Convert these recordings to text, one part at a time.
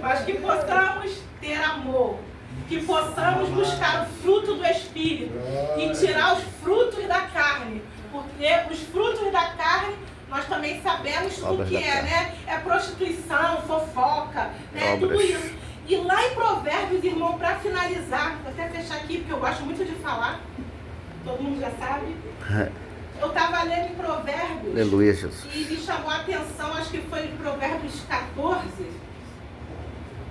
mas que possamos ter amor, que possamos buscar o fruto do Espírito e tirar os frutos da carne, porque os frutos da carne nós também sabemos o que é, né? É prostituição, fofoca, né? Tudo isso. E lá em Provérbios, irmão, para finalizar, vou até fechar aqui porque eu gosto muito de falar, todo mundo já sabe. Eu estava lendo em Provérbios. Aleluia, Jesus. E me chamou a atenção, acho que foi em Provérbios 14.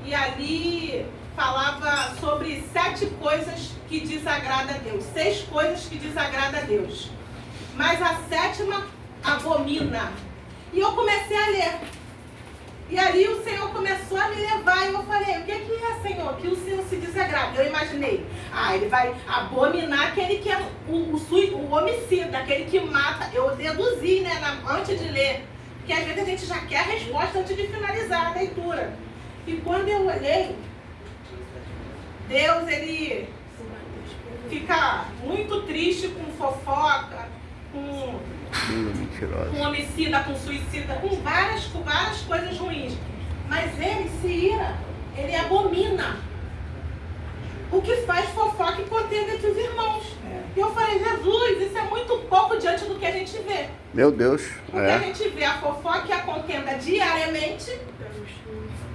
E ali falava sobre 7 coisas que desagradam a Deus. 6 coisas que desagradam a Deus. Mas a 7ª abomina. E eu comecei a ler. E ali o Senhor começou a me levar. E eu falei, o que é, Senhor? Que o Senhor se desagrada. Eu imaginei. Ele vai abominar aquele que é o homicida, aquele que mata. Eu deduzi, né, antes de ler. Porque às vezes a gente já quer a resposta antes de finalizar a leitura. E quando eu olhei, Deus, ele fica muito triste com fofoca, com homicida, com suicida, com várias coisas ruins. Mas ele se ira, ele abomina o que faz fofoca e contenda entre os irmãos. E eu falei, Jesus, isso é muito pouco diante do que a gente vê. Meu Deus. Porque a gente vê a fofoca e a contenda diariamente.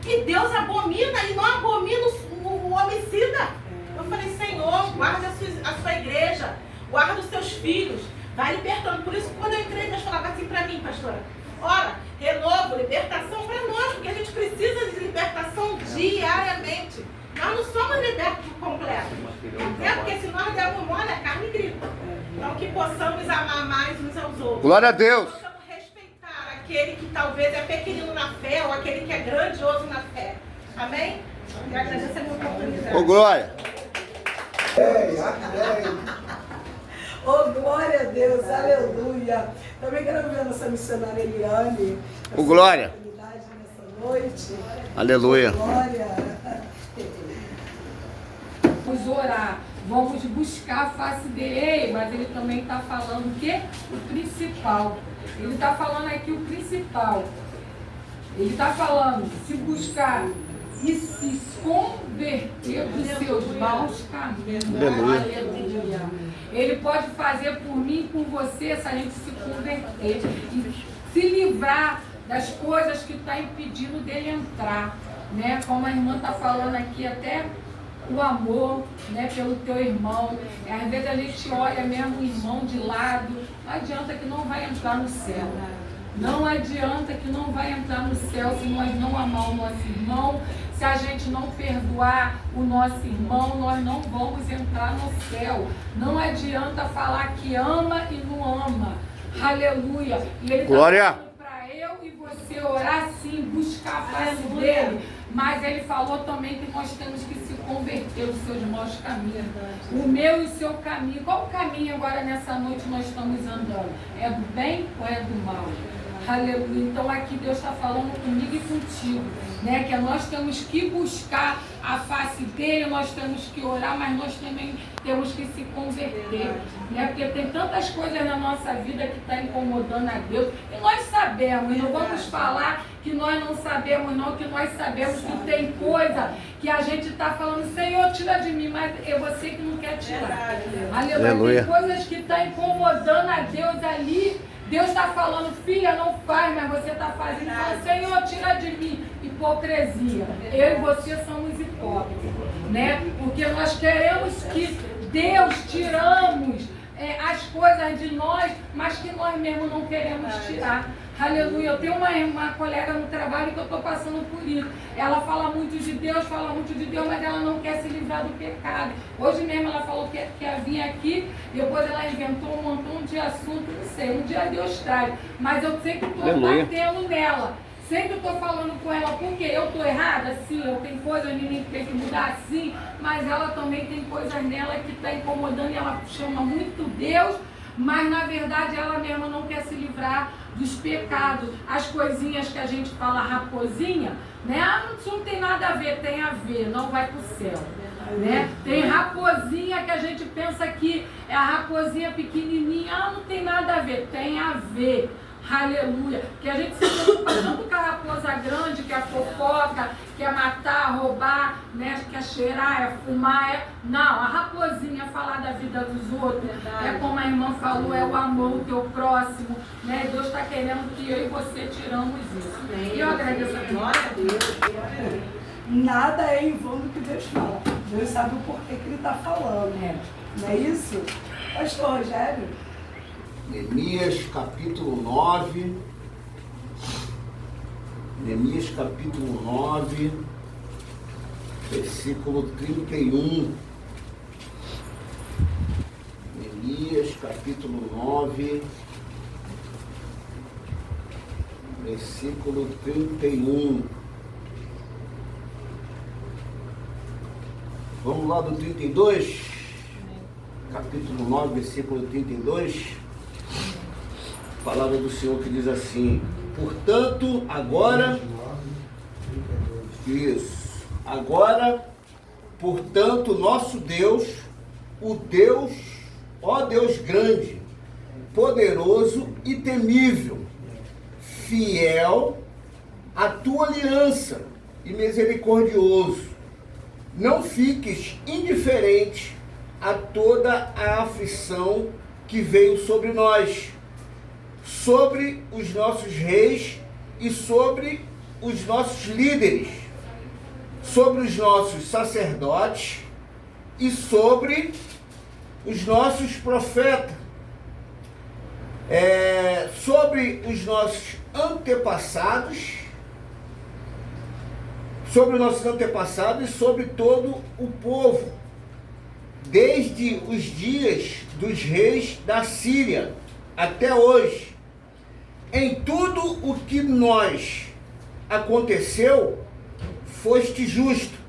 E Deus abomina e não abomina o homicida. Eu falei, Senhor, guarda a sua igreja, guarda os seus filhos, vai libertando. Por isso, quando eu entrei, Deus falava assim para mim, pastora, ora, renovo, libertação para nós, porque a gente precisa de libertação diariamente. Nós não somos libertos por completo. Porque se nós dermos mole, a carne grita. Então, que possamos amar mais uns aos outros. Glória a Deus. Aquele que talvez é pequenino na fé ou aquele que é grandioso na fé. Amém? E agradeço a minha oportunidade. Ô, Glória. Oh, glória a Deus, aleluia. Também quero ver a nossa missionária Eliane. Ô, Glória. Nessa noite. Aleluia. Glória. Vamos orar, vamos buscar a face dele, mas ele também está falando o quê? O principal. Ele está falando aqui o principal. Ele está falando, se buscar e se converter dos seus maus caminhos. Aleluia. Aleluia. Ele pode fazer por mim e por você se a gente se converter e se livrar das coisas que está impedindo dele entrar. Né? Como a irmã está falando aqui, até o amor, né, pelo teu irmão. Às vezes a gente olha mesmo o irmão de lado, não adianta que não vai entrar no céu. Não adianta que não vai entrar no céu se nós não amar o nosso irmão, se a gente não perdoar o nosso irmão, nós não vamos entrar no céu. Não adianta falar que ama e não ama. Aleluia. E ele Glória. Tá para eu e você orar sim, buscar a face dele. Mas ele falou também que nós temos que se converter os seus maus caminhos. O meu e o seu caminho. Qual o caminho agora nessa noite nós estamos andando? É do bem ou é do mal? Aleluia. Então aqui Deus está falando comigo e contigo, né? Que nós temos que buscar a face dele, nós temos que orar, mas nós também temos que se converter, né? Porque tem tantas coisas na nossa vida que está incomodando a Deus, e nós sabemos, não vamos falar que nós não sabemos não, que nós sabemos que tem coisa que a gente está falando, Senhor, tira de mim, mas é você que não quer tirar. Aleluia. Tem coisas que estão incomodando a Deus ali. Deus está falando, filha, não faz, mas você está fazendo. Fala, Senhor, tira de mim. Hipocrisia. Eu e você somos hipócritas, né? Porque nós queremos que Deus tiramos as coisas de nós, mas que nós mesmos não queremos tirar. Aleluia. Eu tenho uma colega no trabalho que eu estou passando por isso. Ela fala muito de Deus, mas ela não quer se livrar do pecado. Hoje mesmo ela falou que ia vir aqui, depois ela inventou um montão de assunto, não sei, um dia Deus traz. Mas eu sempre estou batendo nela. Sempre estou falando com ela, porque eu estou errada? Sim, eu tenho coisas em mim que tem que mudar, sim, mas ela também tem coisas nela que está incomodando e ela chama muito Deus, mas na verdade ela mesma não quer se livrar dos pecados. As coisinhas que a gente fala raposinha, né? Isso não tem nada a ver, não vai para o céu. Né? Tem raposinha que a gente pensa que é a raposinha pequenininha, não tem nada a ver, tem a ver. Aleluia. Que a gente se preocupa tanto com a raposa grande, que é a fofoca, que roubar, né? Quer cheirar, é fumar, não, a raposinha falar da vida dos outros, é como a irmã falou, é o amor, o teu próximo, né? Deus está querendo que eu e você tiramos isso. E eu agradeço a Deus. Glória a Deus. Nada é em vão do que Deus fala. Deus sabe o porquê que Ele está falando. Não é isso? Pastor Rogério? Neemias capítulo 9. Neemias capítulo 9, versículo 31. Neemias capítulo 9, versículo 31. Vamos lá do 32? Capítulo 9, versículo 32. Palavra do Senhor que diz assim: portanto, agora, portanto, nosso Deus, o Deus, ó Deus grande, poderoso e temível, fiel à tua aliança e misericordioso, não fiques indiferente a toda a aflição que veio sobre nós, sobre os nossos reis e sobre os nossos líderes, sobre os nossos sacerdotes e sobre os nossos profetas, sobre os nossos antepassados, e sobre todo o povo, desde os dias dos reis da Síria até hoje. Em tudo o que nós aconteceu, foste justo,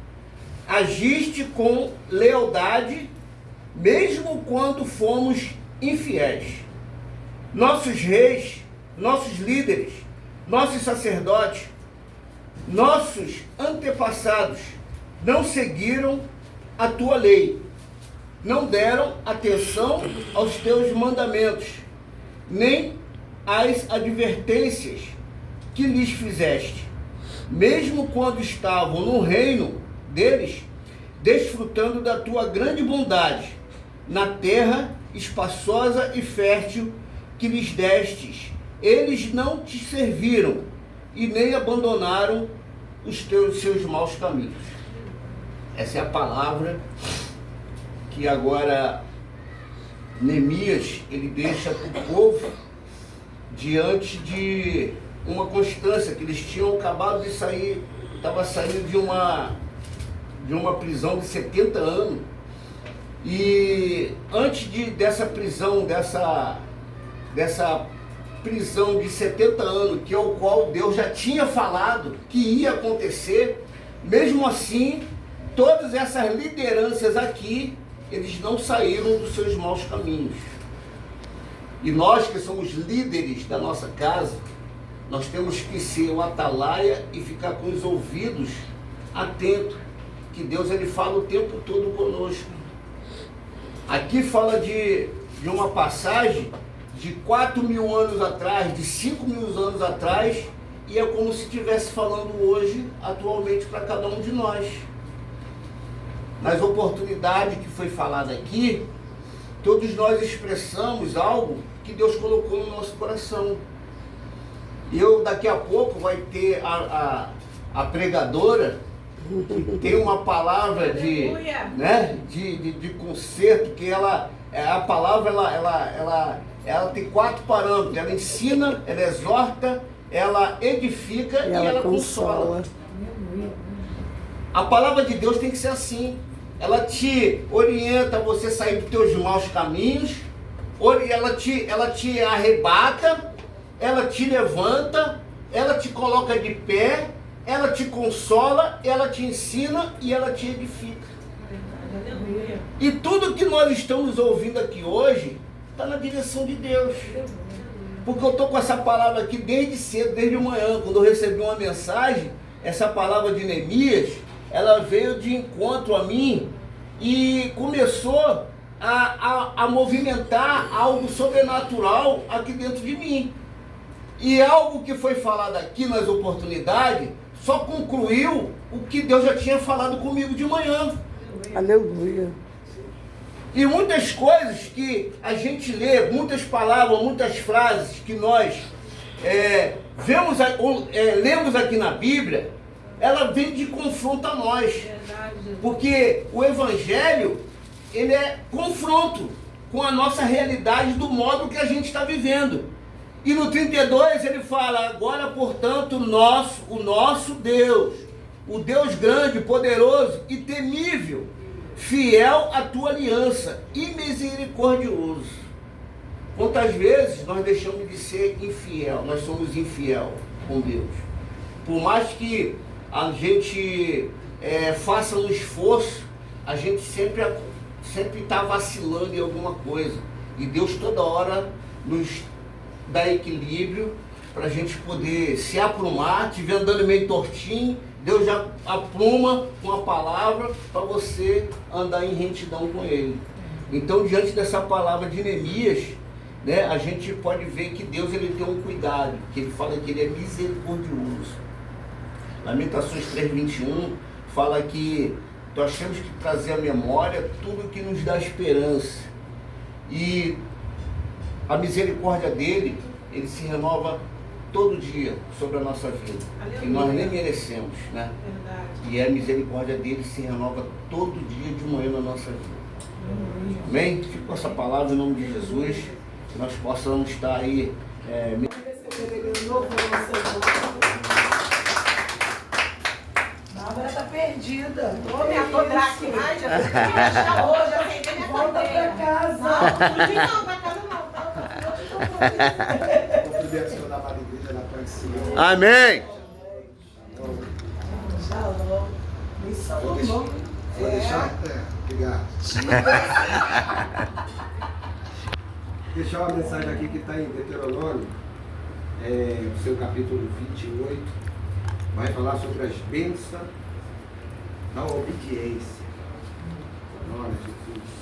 agiste com lealdade, mesmo quando fomos infiéis. Nossos reis, nossos líderes, nossos sacerdotes, nossos antepassados não seguiram a tua lei, não deram atenção aos teus mandamentos, nem as advertências que lhes fizeste, mesmo quando estavam no reino deles, desfrutando da tua grande bondade, na terra espaçosa e fértil que lhes destes. Eles não te serviram e nem abandonaram os seus maus caminhos. Essa é a palavra que agora Neemias ele deixa para o povo, diante de uma constância que eles tinham acabado de sair, estava saindo de uma prisão de 70 anos, e antes dessa prisão, dessa prisão de 70 anos, que é o qual Deus já tinha falado que ia acontecer, mesmo assim, todas essas lideranças aqui, eles não saíram dos seus maus caminhos. E nós que somos líderes da nossa casa, nós temos que ser o atalaia e ficar com os ouvidos atentos, que Deus ele fala o tempo todo conosco. Aqui fala de uma passagem de 4.000 anos atrás, de 5.000 anos atrás, e é como se estivesse falando hoje, atualmente, para cada um de nós. Nas oportunidades que foi falada aqui, todos nós expressamos algo que Deus colocou no nosso coração. Eu daqui a pouco vai ter a pregadora, que tem uma palavra de conserto, que a palavra ela tem 4 parâmetros. Ela ensina, ela exorta, ela edifica e ela consola. A palavra de Deus tem que ser assim. Ela te orienta a você sair dos teus maus caminhos, ela te arrebata, ela te levanta, ela te coloca de pé, ela te consola, ela te ensina e ela te edifica. E tudo que nós estamos ouvindo aqui hoje está na direção de Deus. Porque eu estou com essa palavra aqui desde cedo, desde manhã, quando eu recebi uma mensagem, essa palavra de Neemias, ela veio de encontro a mim e começou a movimentar algo sobrenatural aqui dentro de mim. E algo que foi falado aqui nas oportunidades só concluiu o que Deus já tinha falado comigo de manhã. Aleluia. E muitas coisas que a gente lê, muitas palavras, muitas frases que nós lemos aqui na Bíblia, ela vem de confronto a nós. Porque o Evangelho, ele é confronto com a nossa realidade do modo que a gente está vivendo. E no 32 ele fala: agora, portanto, o nosso Deus, o Deus grande, poderoso e temível, fiel à tua aliança e misericordioso. Quantas vezes nós deixamos de ser infiel? Nós somos infiel com Deus. Por mais que a gente faça um esforço, a gente sempre está vacilando em alguma coisa. E Deus toda hora nos dá equilíbrio para a gente poder se aprumar. Estiver andando meio tortinho, Deus já apruma com a palavra para você andar em retidão com Ele. Então, diante dessa palavra de Neemias, né, a gente pode ver que Deus, ele tem um cuidado, que ele fala que ele é misericordioso. Lamentações 3:21 fala que nós temos que trazer à memória tudo que nos dá esperança. E a misericórdia dele, ele se renova todo dia sobre a nossa vida. Aleluia. E nós nem merecemos, né? Verdade. E a misericórdia dele se renova todo dia de manhã na nossa vida. Amém? Fico com essa palavra em nome de Jesus, que nós possamos estar aí. Bárbara está perdida. Ô, minha Todraque, ai, já achar hoje, já aceitei minha volta cadeia. pra casa. Não, pra casa não. Amém. Shalom. Nem Salomão. Vou deixar? Obrigado. Deixar uma mensagem aqui que está em Deuteronômio, o seu capítulo 28, vai falar sobre as bênçãos da obediência. Glória a Jesus.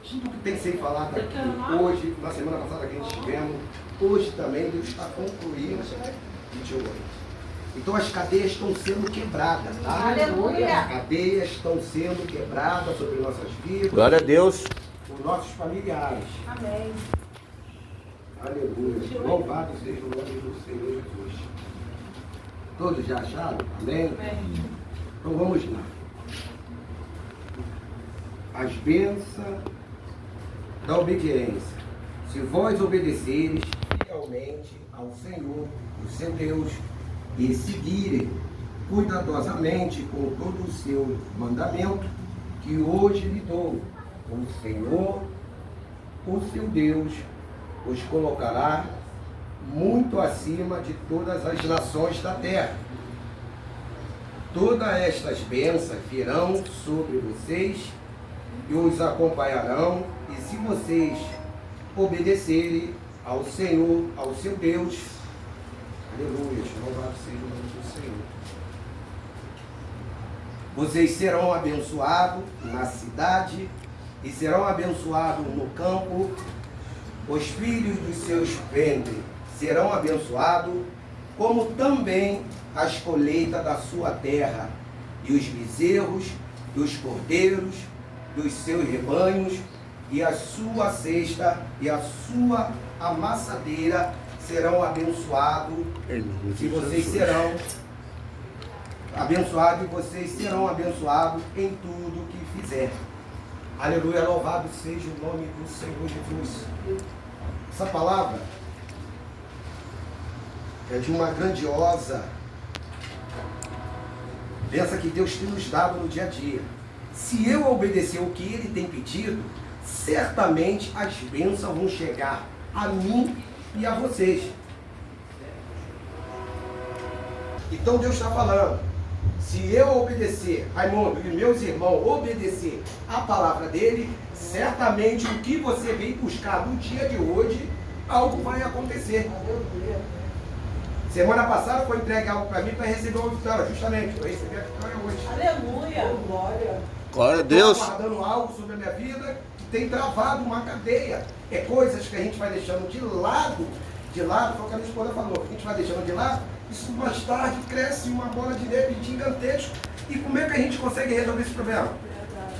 Tudo que tem que ser falado aqui hoje, na semana passada que a gente tivemos, hoje também Deus está concluindo 28. Então as cadeias estão sendo quebradas, tá? Aleluia! As cadeias estão sendo quebradas sobre nossas vidas. Glória a Deus. Por nossos familiares. Amém. Aleluia. Louvado seja o nome do Senhor Jesus. Todos já acharam? Amém? Amém. Então vamos lá. As bênçãos da obediência. Se vós obedeceres fielmente ao Senhor, o seu Deus, e seguirem cuidadosamente com todo o seu mandamento, que hoje lhe dou, o Senhor, o seu Deus, os colocará muito acima de todas as nações da terra. Todas estas bênçãos virão sobre vocês e os acompanharão, e se vocês obedecerem ao Senhor, ao seu Deus, aleluia, louvado seja o nome do Senhor, vocês serão abençoados na cidade e serão abençoados no campo. Os filhos dos seus ventres serão abençoados, como também as colheitas da sua terra, e os bezerros, e os cordeiros, dos seus rebanhos, e a sua cesta, e a sua amassadeira serão abençoados, e vocês serão abençoados, e vocês serão abençoados em tudo que fizer. Aleluia, louvado seja o nome do Senhor Jesus. Essa palavra é de uma grandiosa bênção que Deus tem nos dado no dia a dia. Se eu obedecer o que Ele tem pedido, certamente as bênçãos vão chegar a mim e a vocês. Então Deus está falando, se eu obedecer, Raimundo e meus irmãos obedecer a palavra dele, certamente o que você vem buscar no dia de hoje, algo vai acontecer. Semana passada foi entregue algo para mim para receber uma vitória, justamente, eu recebi a vitória hoje. Aleluia! Glória. Glória a Deus. Estou aguardando algo sobre a minha vida que tem travado uma cadeia. É coisas que a gente vai deixando de lado, foi o que a minha esposa falou, a gente vai deixando de lado isso mais tarde cresce uma bola de neve gigantesca. E como é que a gente consegue resolver esse problema?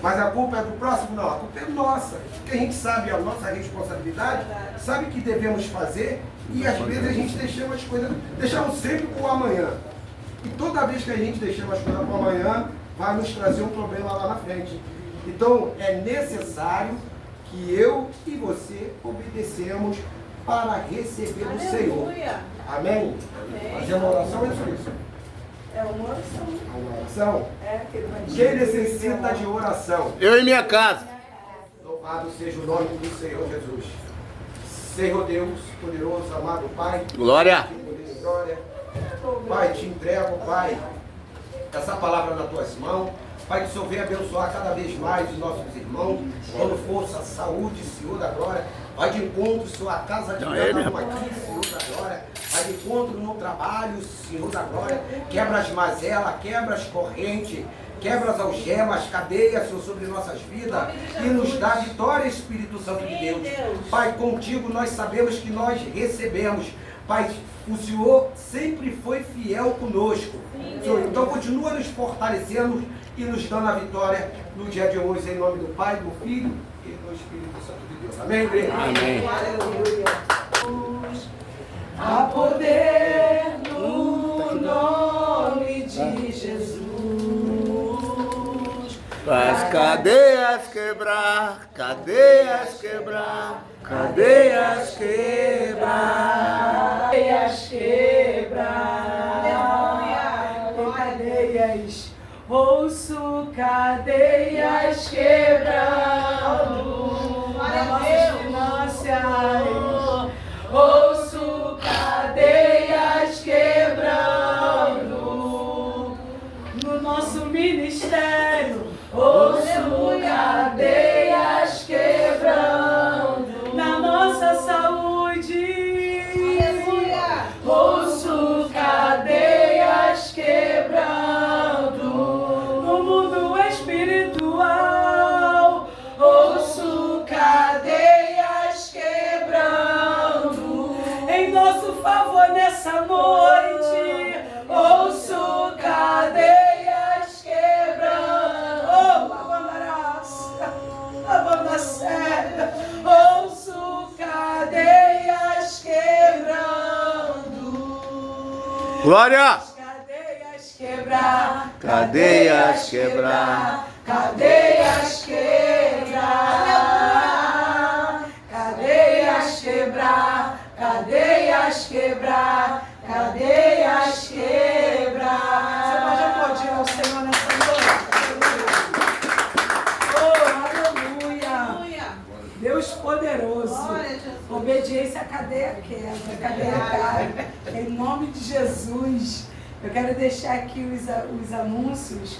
Mas a culpa é do próximo? Não, a culpa é nossa. Porque a gente sabe a nossa responsabilidade, sabe o que devemos fazer e às vezes a gente deixamos as coisas, deixamos sempre para o amanhã. E toda vez que a gente deixamos as coisas para o amanhã, vai nos trazer um problema lá na frente. Então é necessário que eu e você obedecemos para receber do Senhor. Amém? Fazer uma oração é isso. É uma oração. Uma oração? É, que ele vai Quem necessita de oração? Eu e minha casa. Louvado seja o nome do Senhor Jesus. Senhor Deus, poderoso, amado Pai. Glória. Poder e glória. Pai, te entrego, Pai, essa palavra nas tuas mãos. Pai, que o Senhor venha abençoar cada vez mais os nossos irmãos, dando força, saúde, Senhor da glória. Vai de encontro, Senhor, a casa de cada um aqui, Senhor da glória. Vai de encontro no trabalho, Senhor da glória. Quebra as mazelas, quebra as correntes, quebra as algemas, cadeias, Senhor, sobre nossas vidas. E nos dá vitória, Espírito Santo de Deus. Pai, contigo nós sabemos que nós recebemos. Pai, o Senhor sempre foi fiel conosco. Senhor, então continua nos fortalecendo e nos dando a vitória no dia de hoje, em nome do Pai, do Filho e do Espírito Santo de Deus. Amém, igreja? Amém. Há poder no nome de Jesus. Faz cadeias quebrar, cadeias quebrar, cadeias quebrar. Cadeias quebrar. Tem cadeias. Ouço cadeias quebrando nas nossas finanças. Ouço cadeias quebrando no nosso ministério. Ouço cadeias quebrando na nossa saúde. Ouço cadeias quebrando no mundo espiritual. Ouço cadeias quebrando em nosso favor nessa noite. Ouço cadeias quebrando. Oh, lavando séria. Ouço cadeias quebrando. Glória. Cadeias quebrar. Cadeias quebrar. Cadeias quebrar. Cadeias quebrar. Cadeias quebrar. Cadeias quebrar. Você pode aplaudir ao Senhor nessa noite? Oh, aleluia. Deus poderoso. Obediência, a cadeia quebra, a cadeia cai. Em nome de Jesus. Eu quero deixar aqui os anúncios.